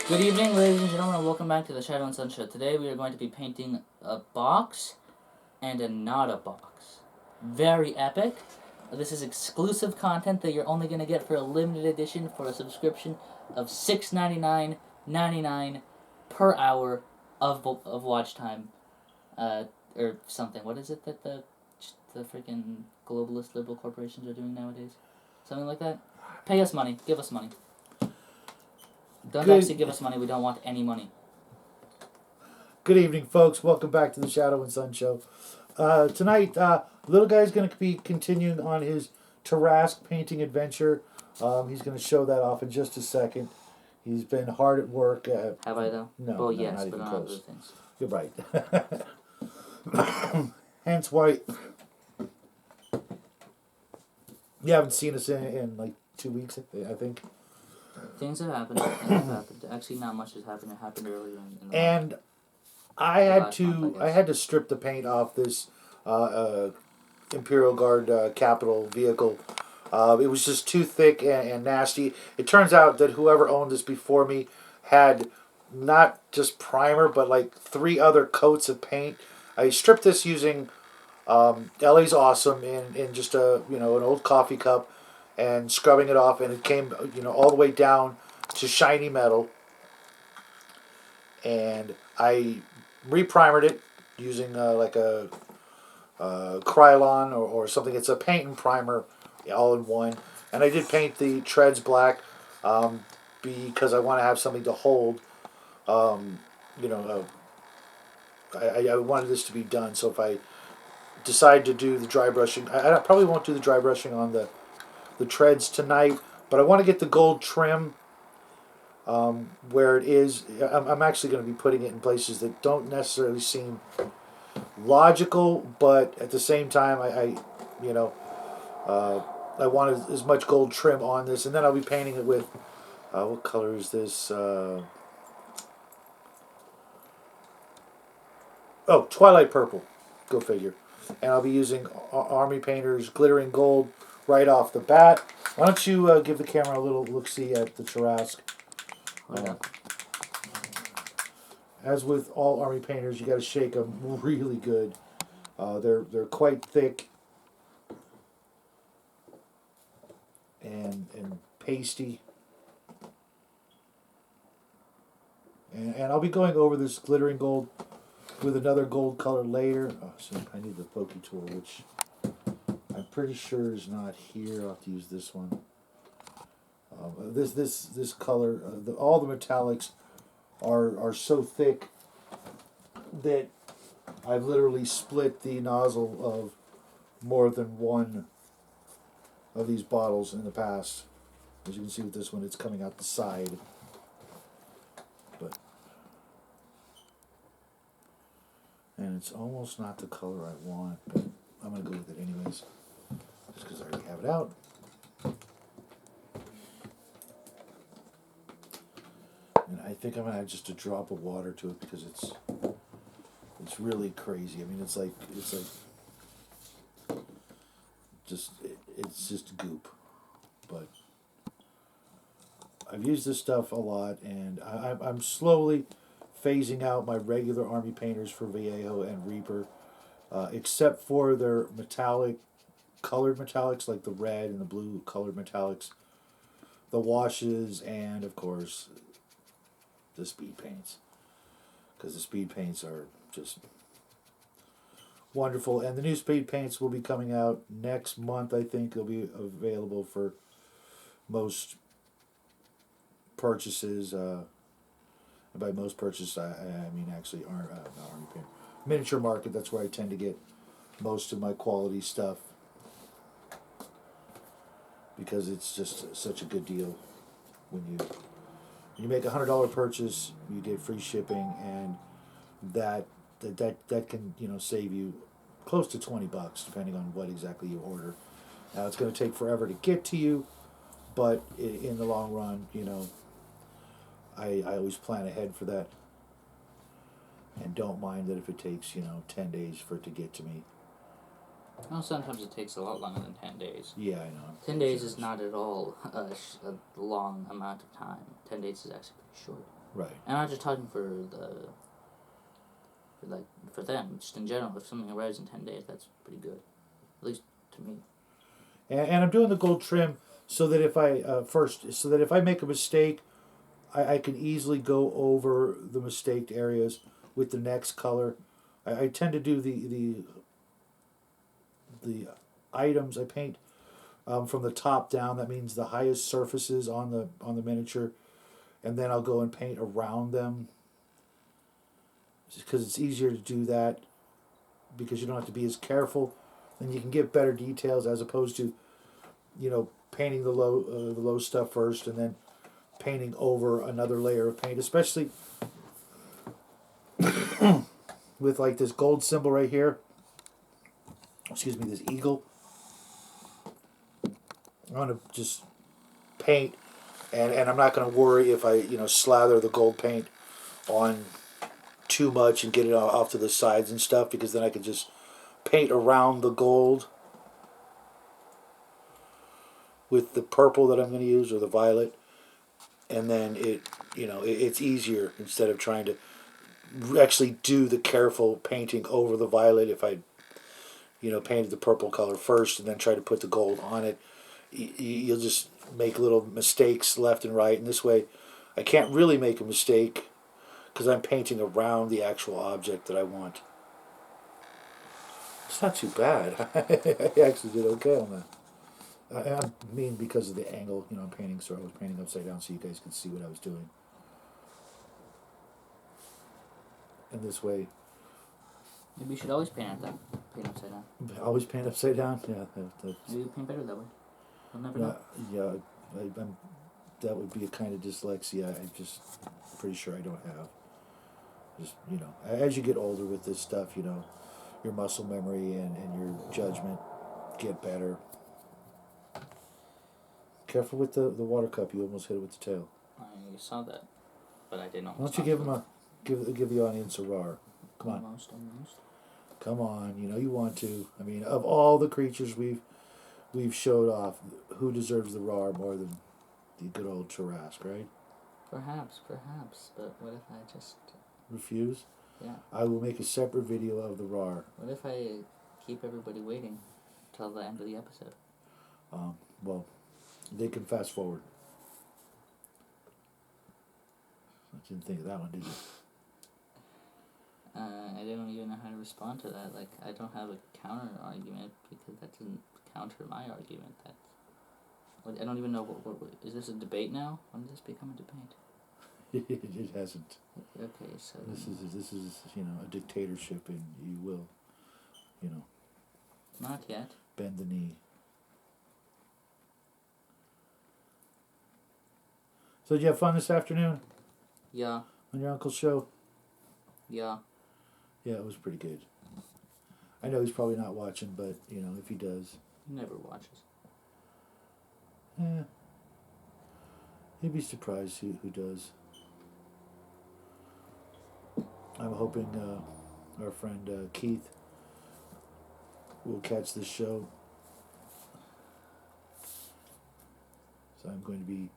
Good evening, ladies and gentlemen, and welcome back to the Shadow and Sun Show. Today we are going to be painting a box and a not a box. Very epic. This is exclusive content that you're only going to get for a limited edition for a subscription of $6.99.99 per hour of watch time. Or something. What is it that the freaking globalist liberal corporations are doing nowadays? Something like that? Pay us money. Give us money. Don't actually give us money. We don't want any money. Good evening, folks. Welcome back to the Shadow and Sun Show. Tonight, little guy's going to be continuing on his Terrasque painting adventure. He's going to show that off in just a second. He's been hard at work. Have I, though? No, well, no, yes, not but even on close. other things. You're right. Hence why you haven't seen us in like 2 weeks, I think. Things have happened. Actually, not much has happened. It happened earlier in the And month. I had to strip the paint off this Imperial Guard Capital vehicle. It was just too thick and nasty. It turns out that whoever owned this before me had not just primer, but like 3 other coats of paint. I stripped this using LA's Awesome in just an old coffee cup and scrubbing it off, and it came all the way down to shiny metal. And I reprimered it using like a Krylon or something. It's a paint and primer all in one. And I did paint the treads black because I want to have something to hold. I wanted this to be done. So if I decide to do the dry brushing, I probably won't do the dry brushing on the treads tonight. But I want to get the gold trim where it is. I'm actually going to be putting it in places that don't necessarily seem logical, but at the same time, I want as much gold trim on this, and then I'll be painting it with what color is this? Twilight purple. Go figure. And I'll be using Army Painter's glittering gold right off the bat. Why don't you give the camera a little look-see at the Terrasque? As with all Army Painters, you got to shake them really good. They're quite thick and pasty. And I'll be going over this glittering gold with another gold color later. So I need the pokey tool, which I'm pretty sure is not here. I'll have to use this one. This color, all the metallics are so thick that I've literally split the nozzle of more than one of these bottles in the past. As you can see with this one, it's coming out the side. And it's almost not the color I want, but I'm going to go with it anyways, just because I already have it out. And I think I'm going to add just a drop of water to it because it's really crazy. I mean, it's just goop. But I've used this stuff a lot, and I'm slowly phasing out my regular Army Painters for Vallejo and Reaper, except for their colored metallics like the red and the blue colored metallics, the washes, and of course the speed paints, because the speed paints are just wonderful. And the new speed paints will be coming out next month. I think they'll be available for most purchases. And by most purchases, I mean actually not Army Painter. Miniature Market, that's where I tend to get most of my quality stuff, because it's just such a good deal. When you make a $100 purchase, you get free shipping, and that can save you close to $20 depending on what exactly you order. Now it's going to take forever to get to you, but in the long run, I always plan ahead for that, and don't mind that if it takes 10 days for it to get to me. Well, sometimes it takes a lot longer than 10 days. Yeah, I know. 10 days is not at all a long amount of time. 10 days is actually pretty short. Right. And I'm not just talking for for them, just in general. If something arrives in 10 days, that's pretty good, at least to me. And I'm doing the gold trim so that if I make a mistake, I can easily go over the mistaked areas with the next color. I tend to do the items I paint from the top down. That means the highest surfaces on the miniature, and then I'll go and paint around them because it's easier to do that because you don't have to be as careful, and you can get better details as opposed to, painting the low stuff first and then painting over another layer of paint, especially with like this gold symbol right here. Excuse me, this eagle. I'm gonna just paint, and I'm not gonna worry if I slather the gold paint on too much and get it off to the sides and stuff, because then I can just paint around the gold with the purple that I'm going to use, or the violet, and then it's easier instead of trying to actually do the careful painting over the violet. If I painted the purple color first and then try to put the gold on it, you'll just make little mistakes left and right, and this way I can't really make a mistake because I'm painting around the actual object that I want. It's not too bad. I actually did okay on that. I mean, because of the angle, I'm painting, so I was painting upside down so you guys could see what I was doing. And this way... Maybe you should always paint upside down. Always paint upside down? Yeah. Maybe you paint better that way. You'll never know. Yeah, that would be a kind of dyslexia I'm just pretty sure I don't have. Just, as you get older with this stuff, your muscle memory and your judgment get better. Careful with the water cup. You almost hit it with the tail. I saw that, but I didn't. Why don't you give the audience a roar? Come on. Almost. Come on. You want to. I mean, of all the creatures we've showed off, who deserves the roar more than the good old Terrasque, right? Perhaps. But what if I just refuse? Yeah. I will make a separate video of the roar. What if I keep everybody waiting till the end of the episode? Well, they can fast forward. I didn't think of that one, did you? I don't even know how to respond to that. Like, I don't have a counter argument because that doesn't counter my argument. I don't even know what is this a debate now? When does this become a debate? It hasn't. Okay, so this is a dictatorship, and you will, not yet. Bend the knee. So did you have fun this afternoon? Yeah. On your uncle's show? Yeah. Yeah, it was pretty good. I know he's probably not watching, but, if he does... He never watches. Yeah. He'd be surprised who does. I'm hoping our friend Keith will catch this show. So I'm going to be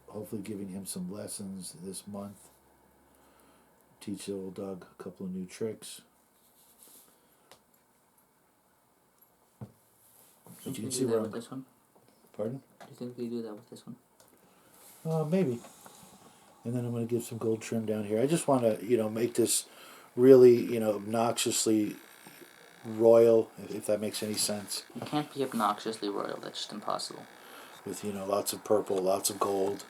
hopefully giving him some lessons this month. Teach the old dog a couple of new tricks. But you can see that with this one? Pardon? Do you think we do that with this one? Maybe. And then I'm going to give some gold trim down here. I just want to, make this really, obnoxiously royal, if that makes any sense. You can't be obnoxiously royal. That's just impossible. With, lots of purple, lots of gold.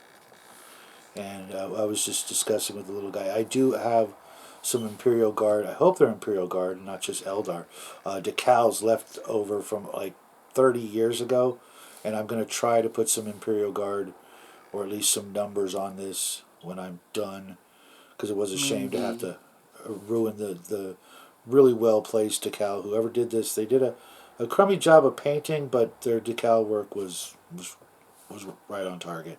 And I was just discussing with the little guy. I do have some Imperial Guard. I hope they're Imperial Guard and not just Eldar. Decals left over from like 30 years ago. And I'm going to try to put some Imperial Guard, or at least some numbers on this when I'm done. Because it was a shame to have to ruin the really well-placed decal. Whoever did this, they did a crummy job of painting, but their decal work was right on target.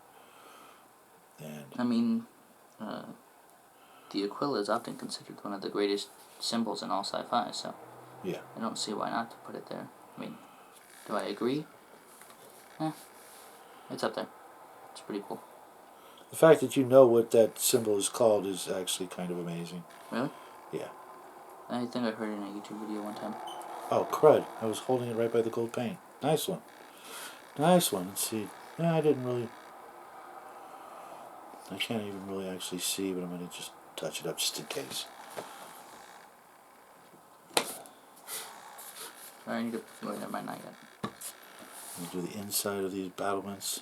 And I mean, the Aquila is often considered one of the greatest symbols in all sci-fi, so yeah, I don't see why not to put it there. I mean, do I agree? It's up there. It's pretty cool. The fact that you know what that symbol is called is actually kind of amazing. Really? Yeah. I think I heard it in a YouTube video one time. Oh, crud. I was holding it right by the gold paint. Nice one. Nice one. Let's see. I didn't really... I can't even really actually see, but I'm going to just touch it up just in case. I need to... Wait, never mind, not yet. Do the inside of these battlements.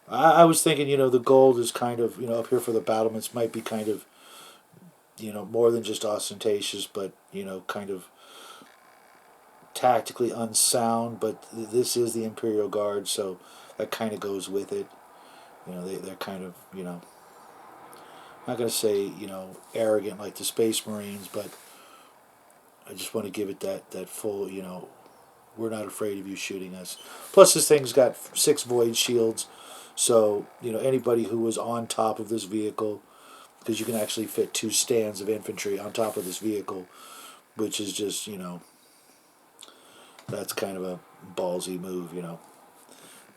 I was thinking, the gold is kind of, up here for the battlements might be kind of, more than just ostentatious, but, kind of tactically unsound. But this is the Imperial Guard, so that kind of goes with it. They're kind of, I'm not going to say, arrogant like the Space Marines, but I just want to give it that full, we're not afraid of you shooting us. Plus, this thing's got 6 void shields, so anybody who was on top of this vehicle, because you can actually fit 2 stands of infantry on top of this vehicle, which is just that's kind of a ballsy move,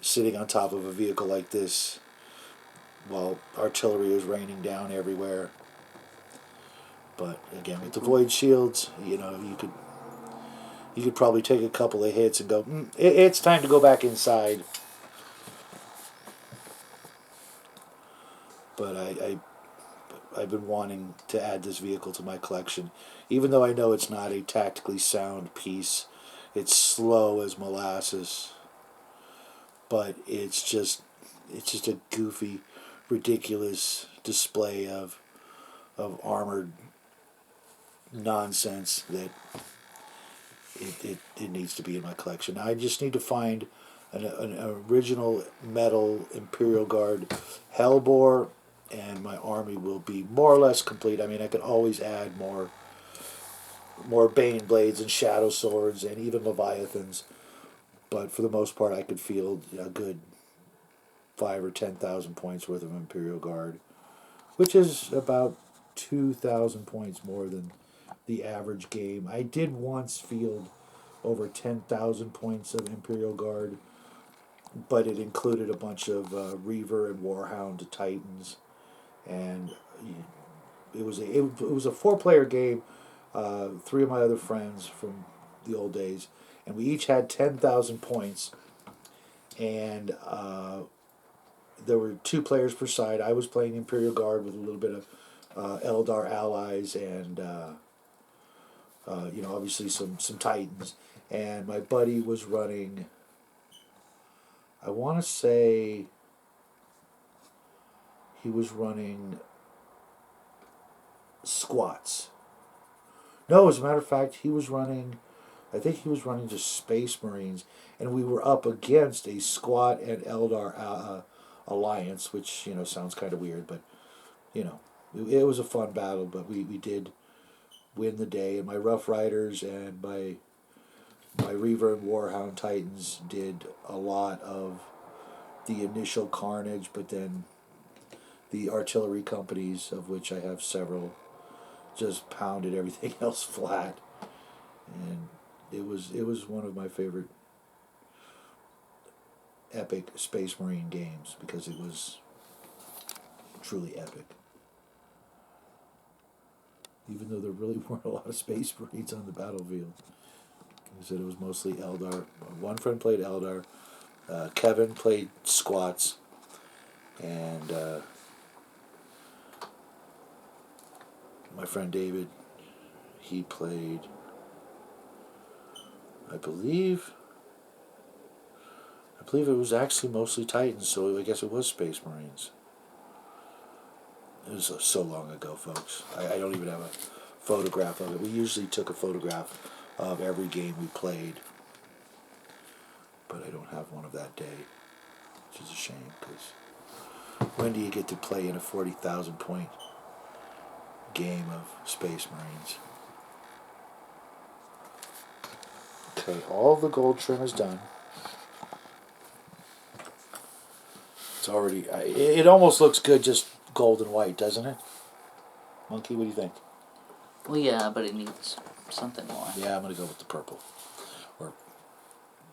sitting on top of a vehicle like this while artillery is raining down everywhere. But again, with the void shields, you could probably take a couple of hits and go, it's time to go back inside. But I've been wanting to add this vehicle to my collection, even though I know it's not a tactically sound piece. It's slow as molasses, but it's just a goofy, ridiculous display of armored nonsense that it needs to be in my collection. I just need to find an original metal Imperial Guard Hellbore, and my army will be more or less complete. I mean, I could always add more Bane Blades and Shadow Swords and even Leviathans, but for the most part, I could field a good 5,000 or 10,000 points worth of Imperial Guard, which is about 2,000 points more than the average game. I did once field over 10,000 points of Imperial Guard, but it included a bunch of Reaver and Warhound Titans, and it was a 4-player game. 3 of my other friends from the old days, and we each had 10,000 points, and there were 2 players per side. I was playing Imperial Guard with a little bit of Eldar allies and obviously some Titans, and my buddy was running, I want to say he was running squats. No, as a matter of fact, I think he was running just Space Marines, and we were up against a squat and Eldar alliance, which, sounds kind of weird, but, it was a fun battle, but we did win the day, and my Rough Riders and my Reaver and Warhound Titans did a lot of the initial carnage, but then the artillery companies, of which I have several, just pounded everything else flat, and it was one of my favorite epic Space Marine games because it was truly epic. Even though there really weren't a lot of Space Marines on the battlefield. Like I said, it was mostly Eldar. One friend played Eldar. Kevin played squats, and my friend David, he played, I believe it was actually mostly Titans, so I guess it was Space Marines. It was so long ago, folks. I don't even have a photograph of it. We usually took a photograph of every game we played, but I don't have one of that day, which is a shame, because when do you get to play in a 40,000 point game of Space Marines? Okay, all the gold trim is done. It's already, it almost looks good just gold and white, doesn't it? Monkey, what do you think? Well, yeah, but it needs something more. Yeah, I'm going to go with the purple. Or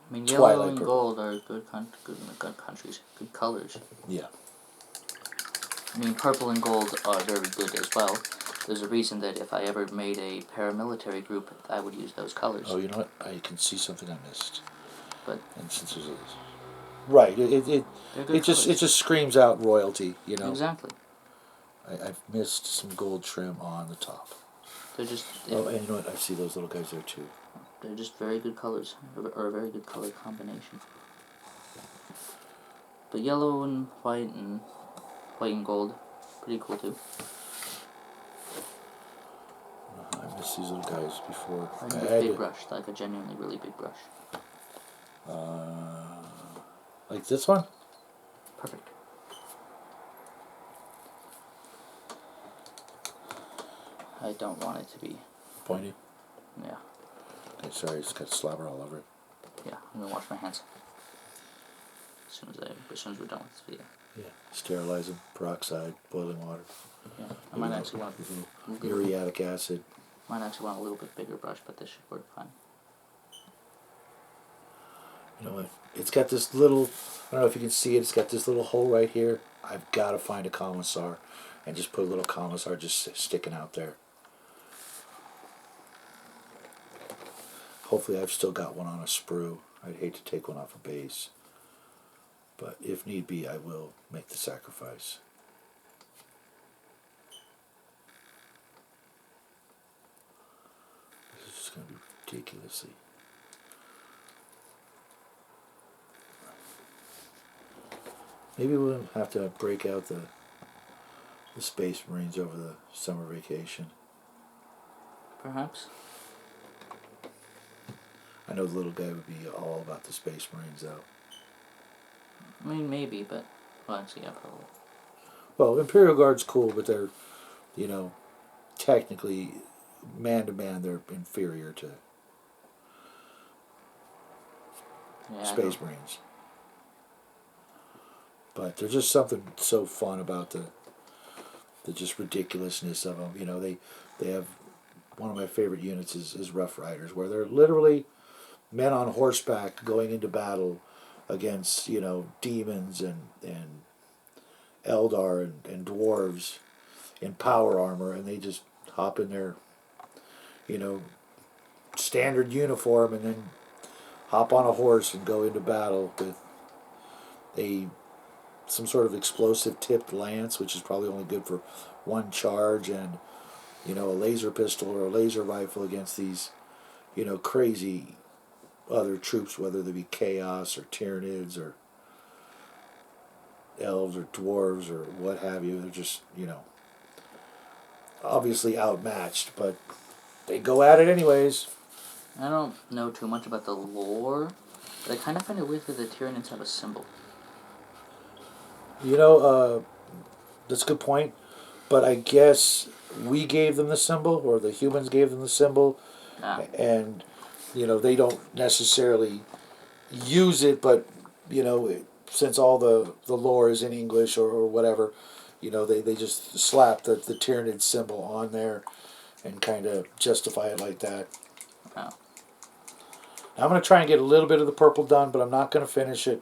I mean, Twilight yellow and purple. gold are good countries, good colors. Yeah. I mean, purple and gold are very good as well. There's a reason that if I ever made a paramilitary group, I would use those colors. Oh, you know what? I can see something I missed. But and since there's a, right, it just screams out royalty. You know. Exactly. I've missed some gold trim on the top. They're just. Oh, and you know what? I see those little guys there too. They're just very good colors, or a very good color combination. But yellow and white and gold, pretty cool too. I missed these little guys before. I need a big brush, like a genuinely really big brush. Like this one? Perfect. I don't want it to be pointy. Yeah. Okay, sorry, it's got slobber all over it. Yeah, I'm gonna wash my hands as soon as we're done with this video. Yeah, sterilize them, peroxide, boiling water. Yeah, I might actually want muriatic acid. Might actually want a little bit bigger brush, but this should work fine. You know what? It's got this little, I don't know if you can see it, it's got this little hole right here. I've got to find a commissar and just put a little commissar just sticking out there. Hopefully I've still got one on a sprue. I'd hate to take one off a base. But if need be, I will make the sacrifice. This is just going to be ridiculously. Maybe we'll have to break out the Space Marines over the summer vacation. Perhaps. I know the little guy would be all about the Space Marines, though. I mean, maybe, but... Well, actually, yeah, probably. Well, Imperial Guard's cool, but they're, you know, technically, man-to-man, they're inferior to Space Marines. But there's just something so fun about the just ridiculousness of them. You know, they have... One of my favorite units is Rough Riders, where they're literally men on horseback going into battle against, you know, demons and Eldar and dwarves in power armor, and they just hop in their, you know, standard uniform and then hop on a horse and go into battle with some sort of explosive tipped lance, which is probably only good for one charge, and, you know, a laser pistol or a laser rifle against these, you know, crazy other troops, whether they be chaos or Tyranids or elves or dwarves or what have you. They're just, you know, obviously outmatched, but they go at it anyways. I don't know too much about the lore, but I kind of find it weird that the Tyranids have a symbol. You know, that's a good point, but I guess we gave them the symbol, or the humans gave them the symbol, and, you know, they don't necessarily use it, but, you know, since all the lore is in English or whatever, you know, they just slap the Tyranid symbol on there and kind of justify it like that. Oh. Now, I'm going to try and get a little bit of the purple done, but I'm not going to finish it.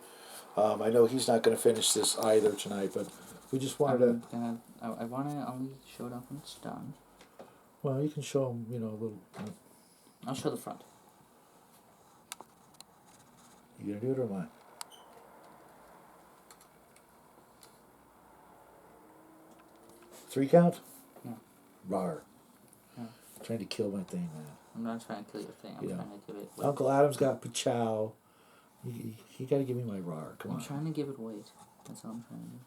I know he's not going to finish this either tonight, but we just wanted I want to only show it off when it's done. Well, you can show him, you know, a little... I'll show the front. You going to do it or am I? Three count? Yeah. Rawr. Yeah. Trying to kill my thing, man. I'm not trying to kill your thing. I'm trying to give it weight. Uncle Adam's got Pachow. You got to give me my rawr. Come on. I'm trying to give it weight. That's all I'm trying to do.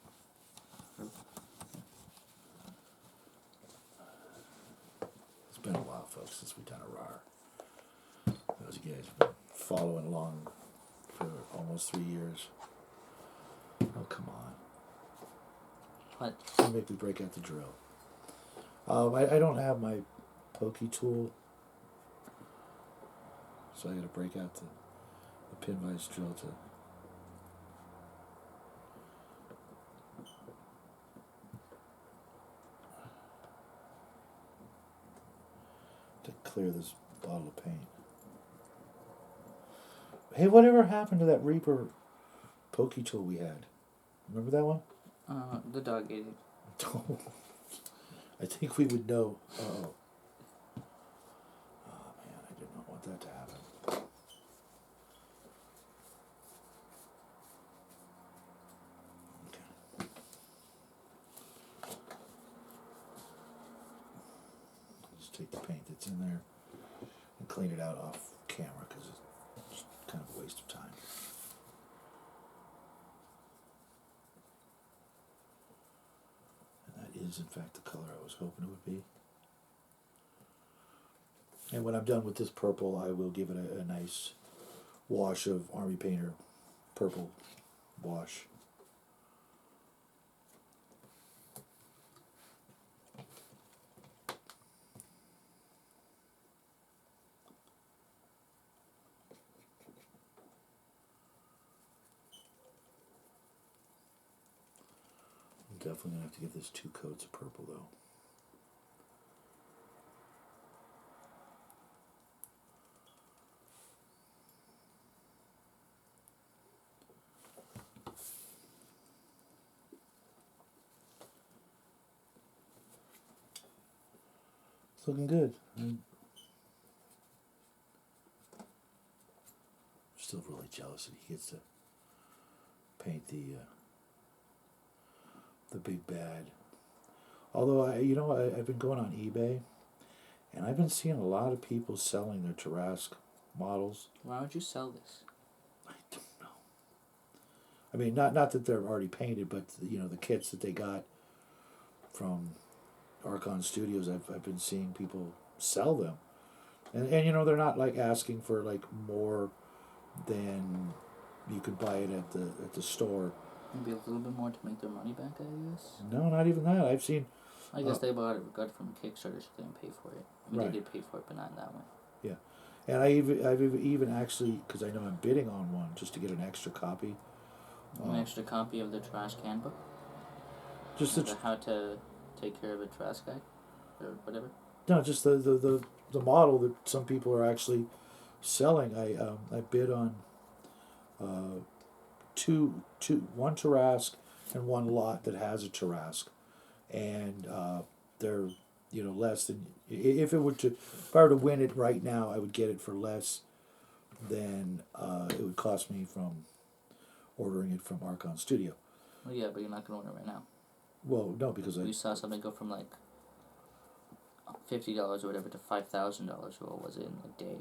It's been a while, folks, since we've done a rawr. Those guys have been following along for almost 3 years. Oh, come on. What? Make me break out the drill. I don't have my pokey tool, so I got to break out the pin vise drill to clear this bottle of paint. Hey, whatever happened to that Reaper pokey tool we had? Remember that one? The dog ate it. I think we would know. Oh. Oh man, I did not want that to happen. Okay. Just take the paint that's in there and clean it out off camera because it's kind of a waste of time. Is in fact the color I was hoping it would be. And when I'm done with this purple, I will give it a nice wash of Army Painter purple wash. Definitely gonna have to give this 2 coats of purple though. It's looking good. I'm still really jealous that he gets to paint the big bad. Although I've been going on eBay, and I've been seeing a lot of people selling their Terrasque models. Why would you sell this? I don't know. I mean, not that they're already painted, but the kits that they got from Archon Studios, I've been seeing people sell them, and they're not like asking for like more than you could buy it at the store. Maybe a little bit more to make their money back, I guess. No, not even that. I've seen. I guess they got it from Kickstarter, so they didn't pay for it. I mean, Right. They did pay for it, but not in that way. Yeah, and I've even actually, because I know I'm bidding on one just to get an extra copy. An extra copy of the Terrasque handbook. Just how to take care of a Terrasque guy, or whatever. No, just the model that some people are actually selling. I bid on one Terrasque and one lot that has a Terrasque, and they're less than if I were to win it right now, I would get it for less than it would cost me from ordering it from Archon Studio. Well, yeah, but you're not gonna win it right now. Well, no, because you saw something go from like $50 or whatever to $5,000. What was it in a day?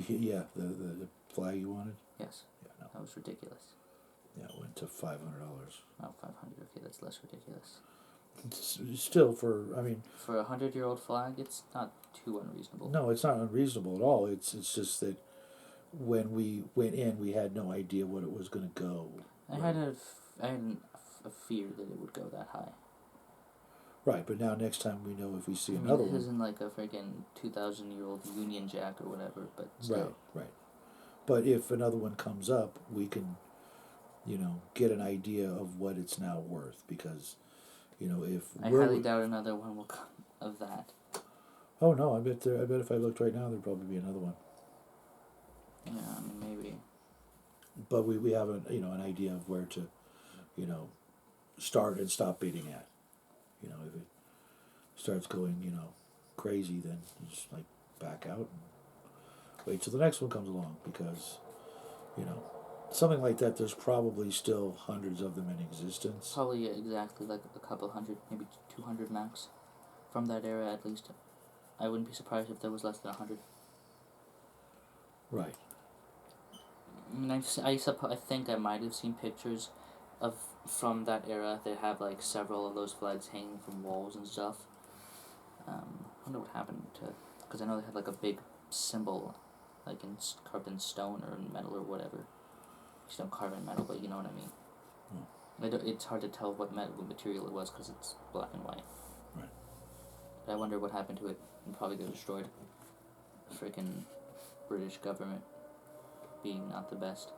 Yeah, the flag you wanted. Yes. Yeah, no. That was ridiculous. Yeah, it went to $500. Oh, 500. Okay, that's less ridiculous. It's still for a 100-year-old flag, it's not too unreasonable. No, it's not unreasonable at all. It's just that when we went in, we had no idea what it was going to go. I had a fear that it would go that high. Right, but now next time we know if we see another one. It isn't like a freaking 2,000-year-old Union Jack or whatever, but still. Right. But if another one comes up, we can, get an idea of what it's now worth because, if I highly doubt another one will come of that. Oh no, I bet if I looked right now, there'd probably be another one. Yeah, maybe. But we have an idea of where to, start and stop bidding at. If it starts going, crazy, then you just like back out and wait till the next one comes along because, something like that. There's probably still hundreds of them in existence. Probably exactly like a couple hundred, maybe 200 max, from that era at least. I wouldn't be surprised if there was less than 100. Right. I think I might have seen pictures from that era. They have like several of those flags hanging from walls and stuff. I wonder what happened to, because I know they had like a big symbol, like carved in stone or in metal or whatever. You don't carve in metal, but you know what I mean. It's hard to tell what material it was because it's black and white. Right. But I wonder what happened to it. It probably got destroyed. Freaking British government being not the best.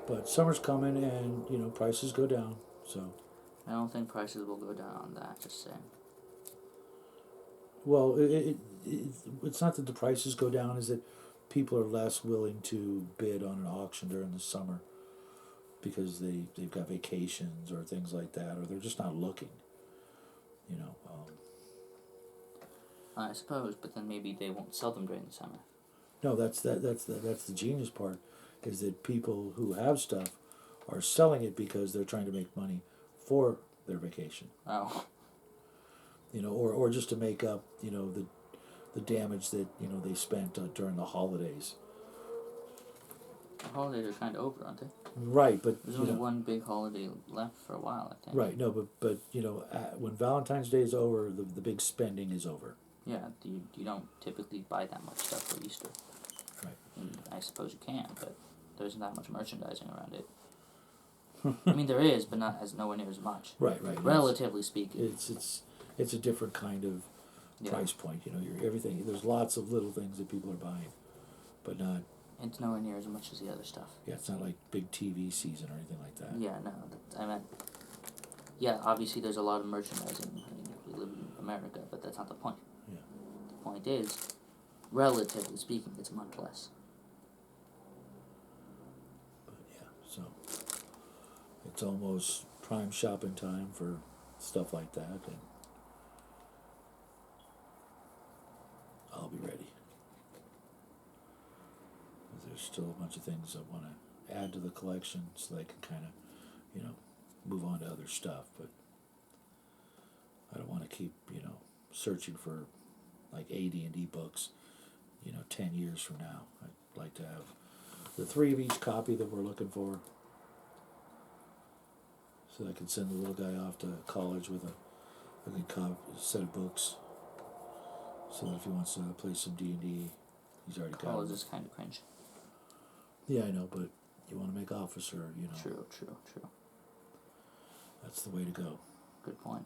But summer's coming and, prices go down, so. I don't think prices will go down on that, just saying. Well, it's not that the prices go down, is that people are less willing to bid on an auction during the summer because they've got vacations or things like that, or they're just not looking. You know. I suppose, but then maybe they won't sell them during the summer. No, that's the genius part, is that people who have stuff are selling it because they're trying to make money for their vacation. Oh. You know, or just to make up, you know, the damage that, you know, they spent during the holidays. The holidays are kind of over, aren't they? Right, but there's only one big holiday left for a while, I think. Right, no, but you know, when Valentine's Day is over, the big spending is over. Yeah, you don't typically buy that much stuff for Easter. Right. And I suppose you can, but there isn't that much merchandising around it. I mean, there is, but nowhere near as much. Right. Relatively speaking. It's a different kind of price point. You know, everything. There's lots of little things that people are buying, but not. It's nowhere near as much as the other stuff. Yeah, it's not like big TV season or anything like that. Yeah, no, I meant. Yeah, obviously there's a lot of merchandising. I mean, we live in America, but that's not the point. Yeah. The point is, relatively speaking, it's much less. But yeah, so it's almost prime shopping time for stuff like that, and I'll be ready. There's still a bunch of things I want to add to the collection so that I can kind of, you know, move on to other stuff, but I don't want to keep, you know, searching for like AD&D books, you know, 10 years from now. I'd like to have the 3 of each copy that we're looking for, so that I can send the little guy off to college with a good set of books, so that if he wants to play some D&D, he's already got it. College is kind of cringe. Yeah, I know, but you want to make officer, you know. True. That's the way to go. Good point.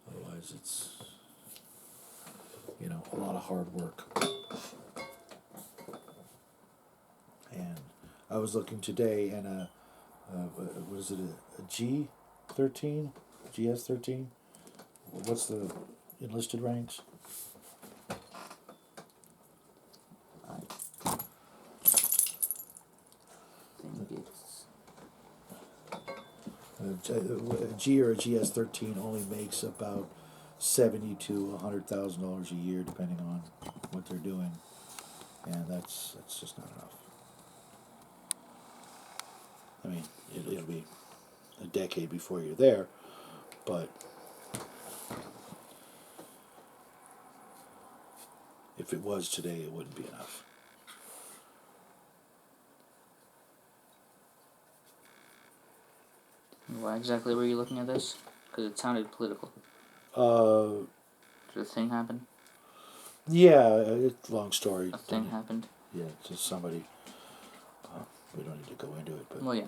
Otherwise, it's, you know, a lot of hard work. And I was looking today, and what is it, a G13? GS13? What's the enlisted ranks? A G or a GS13 only makes about $70,000 to $100,000 a year, depending on what they're doing, and that's just not enough. I mean, it'll be a decade before you're there, but if it was today, it wouldn't be enough. Why exactly were you looking at this? Because it sounded political. Did a thing happen? Yeah, it's a long story. A thing happened? Yeah, just somebody. We don't need to go into it, but. Well, yeah,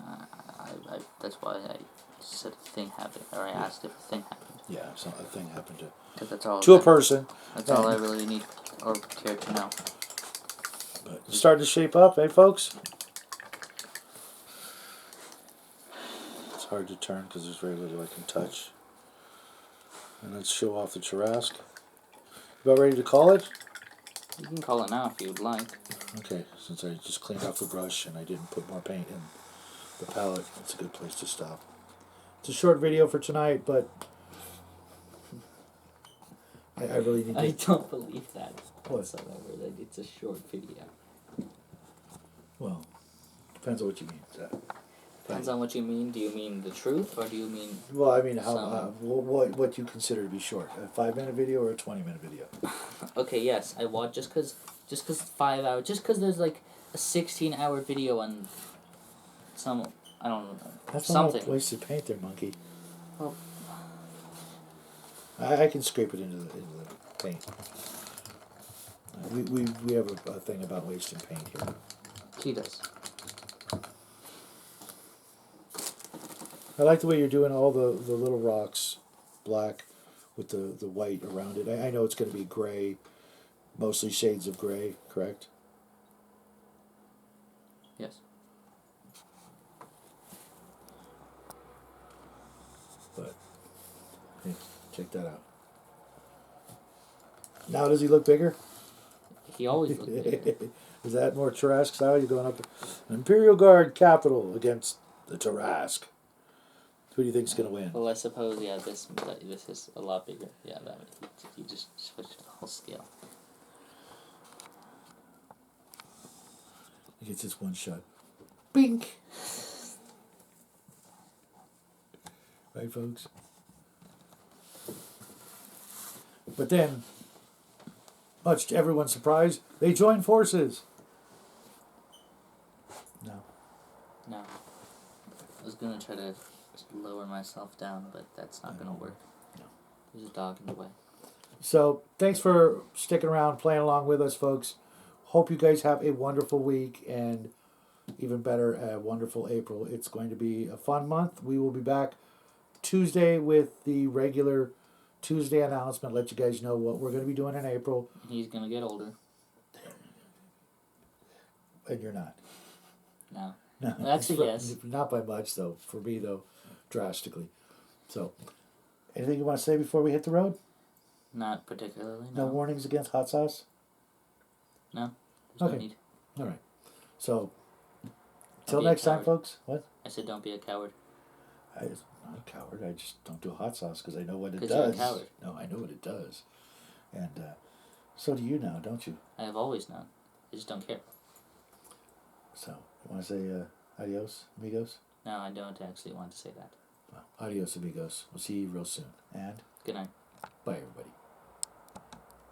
I that's why I said a thing happened, or I asked if a thing happened. Yeah, a thing happened Because that's all. to a person. That's all I really need or care to know. But it's starting to shape up, eh, folks? It's hard to turn because there's very little I can touch. And let's show off the Terrasque. About ready to call it? You can call it now if you'd like. Okay, since I just cleaned off the brush and I didn't put more paint in the palette, it's a good place to stop. It's a short video for tonight, but I really need to... I don't believe that What? whatsoever, that it's a short video. Well, depends on what you mean. Depends on what you mean. Do you mean the truth, or do you mean... Well, I mean, what you consider to be short? A 5-minute video or a 20-minute video? Okay, yes, I watch just cause 5 hours, just cause there's like a 16-hour video on some, I don't know, That's something. not wasted paint there, monkey. Well, I can scrape it into the paint. We have a thing about wasting paint here. he does. I like the way you're doing all the little rocks black with the white around it. I know it's going to be gray, mostly shades of gray, correct? Yes. But, hey, check that out. Now does he look bigger? He always looked bigger. Is that more Terrasque style? You're going up Imperial Guard capital against the Terrasque. Who do you think's going to win? Well, I suppose, yeah, this is a lot bigger. Yeah, that you just switched the whole scale. He gets this one shot. Bink! Right, folks? But then, much to everyone's surprise, they join forces. No. No. I was going to try to lower myself down, but that's not going to work. No. There's a dog in the way. So, thanks for sticking around, playing along with us, folks. Hope you guys have a wonderful week and even better, a wonderful April. It's going to be a fun month. We will be back Tuesday with the regular Tuesday announcement. Let you guys know what we're going to be doing in April. He's going to get older. And you're not. No. No. That's a yes. Not by much, though. For me, though, drastically. So, anything you want to say before we hit the road? Not particularly, No warnings against hot sauce? No. There's Okay. no need. All right. So, Don't till be a next time, coward. folks. What? I said don't be a coward. I'm not a coward. I just don't do hot sauce because I know what it 'Cause does. you're a coward. No, I know what it does. And so do you now, don't you? I have always known. I just don't care. So, you want to say adios, amigos? No, I don't actually want to say that. Well, adios, amigos. We'll see you real soon. And Good night. bye, everybody.